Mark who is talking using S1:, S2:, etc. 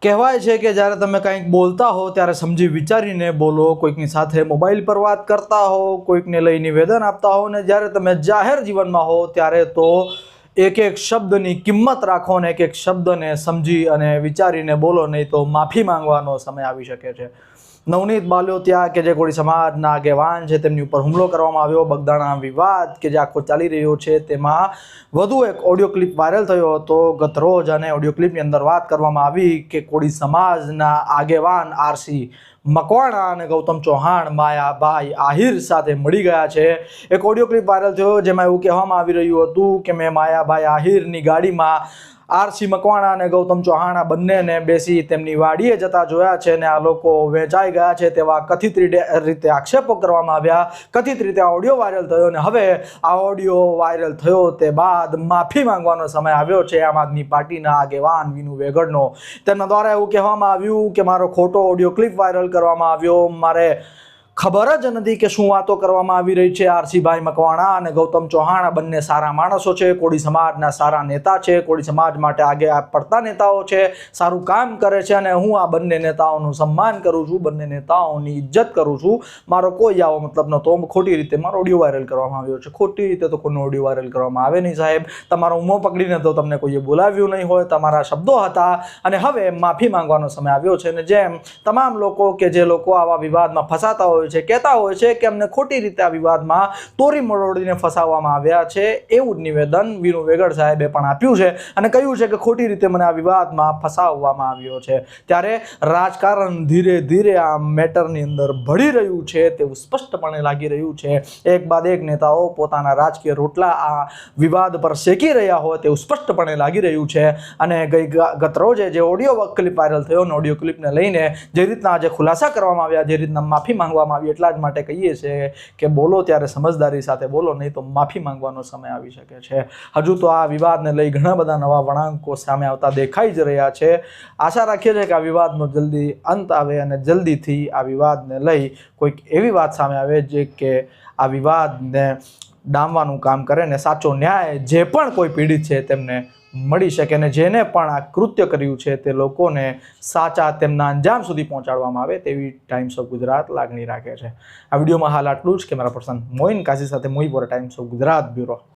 S1: કહેવાય છે કે જ્યારે તમે કંઈક બોલતા હો ત્યારે સમજી વિચારીને બોલો, કોઈકની સાથે મોબાઈલ પર વાત કરતા હો, કોઈકને લઈ નિવેદન આપતા હો, ને જ્યારે તમે જાહેર જીવનમાં હો ત્યારે તો એક એક શબ્દની કિંમત રાખો ને એક એક શબ્દને સમજી અને વિચારીને બોલો, નહીં તો માફી માંગવાનો સમય આવી શકે છે। નવનીત બાલોતિયા કે જે કોળી સમાજના આગેવાન છે તેમની ઉપર હુમલો કરવામાં આવ્યો, બગદાણા વિવાદ કે જે આખો ચાલી રહ્યો છે તેમાં વધુ એક ઓડિયો ક્લિપ વાયરલ થયો હતો ગત રોજ, અને ઓડિયો ક્લિપની અંદર વાત કરવામાં આવી કે કોળી સમાજના આગેવાન આરસી મકવાણા અને ગૌતમ ચૌહાણ માયાભાઈ આહિર સાથે મળી ગયા છે। એક ઓડિયો ક્લિપ વાયરલ થયો જેમાં એવું કહેવામાં આવી રહ્યું હતું કે મેં માયાભાઈ આહિરની ગાડીમાં આરસી મકવાણા અને ગૌતમ ચૌહાણ આ બંનેને બેસી તેમની વાડીએ જતા જોયા છે અને આ લોકો વેચાઈ ગયા છે તેવા કથિત રીતે આક્ષેપો કરવામાં આવ્યા। કથિત રીતે આ ઓડિયો વાયરલ થયો અને હવે આ ઓડિયો વાયરલ થયો તે બાદ માફી માંગવાનો સમય આવ્યો છે આમ આદમી પાર્ટીના આગેવાન વિનુ વેગડનો। તેમના દ્વારા એવું કહેવામાં આવ્યું કે મારો ખોટો ઓડિયો ક્લિપ વાયરલ કરવામાં આવ્યો, મારે ખબર જ નથી કે શું વાતો કરવામાં આવી રહી છે। આરસીભાઈ મકવાણા અને ગૌતમ ચૌહાણ આ બંને સારા માણસો છે, કોળી સમાજના સારા નેતા છે, કોળી સમાજ માટે આગે પડતા નેતાઓ છે, સારું કામ કરે છે અને હું આ બંને નેતાઓનું સન્માન કરું છું, બંને નેતાઓની ઇજ્જત કરું છું। મારો કોઈ આવો મતલબ નહોતો, ખોટી રીતે મારો ઓડિયો વાયરલ કરવામાં આવ્યો છે। ખોટી રીતે તો કોઈનો ઓડિયો વાયરલ કરવામાં આવે નહીં સાહેબ, તમારો ઉમો પકડીને તો તમને કોઈએ બોલાવ્યું નહીં હોય, તમારા શબ્દો હતા અને હવે માફી માંગવાનો સમય આવ્યો છે। અને જેમ તમામ લોકો કે જે લોકો આવા વિવાદમાં ફસાતા હોય છે, કહેતા હોય છે કે અમને ખોટી રીતે આ વિવાદમાં તોરી મરોડીને ફસાવવામાં આવ્યા છે, એવું જ નિવેદન વિનુ વેગડ સાહેબે પણ આપ્યું છે અને કહ્યું છે કે ખોટી રીતે મને આ વિવાદમાં ફસાવવામાં આવ્યો છે। ત્યારે રાજકારણ ધીરે ધીરે આ મેટરની અંદર ભળી રહ્યું છે તેવું સ્પષ્ટપણે લાગી રહ્યું છે। એક બાદ એક નેતાઓ પોતાના રાજકીય રોટલા આ વિવાદ પર શેકી રહ્યા હોય તેવું સ્પષ્ટપણે લાગી રહ્યું છે। અને ગત રોજે જે ઓડિયો ક્લિપ વાયરલ થયો ને ઓડિયો ક્લિપને લઈને જે રીતના આજે ખુલાસા કરવામાં આવ્યા, જે રીતના માફી માંગવામાં આવી, એટલા જ માટે કહીએ છીએ કે બોલો ત્યારે સમજદારી સાથે બોલો, નહીં તો માફી માંગવાનો સમય આવી શકે છે। હજુ તો આ વિવાદને લઈ ઘણા બધા નવા વળાંકો સામે આવતા દેખાઈ જ રહ્યા છે। આશા રાખીએ છીએ કે આ વિવાદનો જલ્દી અંત આવે અને જલ્દીથી આ વિવાદને લઈ કોઈક એવી વાત સામે આવે જે કે આ વિવાદને ડામવાનું કામ કરે ને સાચો ન્યાય જે પણ કોઈ પીડિત છે તેમને મળી શકે અને જેને પણ આ કૃત્ય કર્યું છે તે લોકોને સાચા તેમના અંજામ સુધી પહોંચાડવામાં આવે તેવી ટાઈમ્સ ઓફ ગુજરાત લાગણી રાખે છે। આ વિડીયોમાં હાલ આટલું જ। કેમેરા પર્સન મોઇન કાઝી સાથે મોઈ બોરા, ટાઈમ્સ ઓફ ગુજરાત બ્યુરો।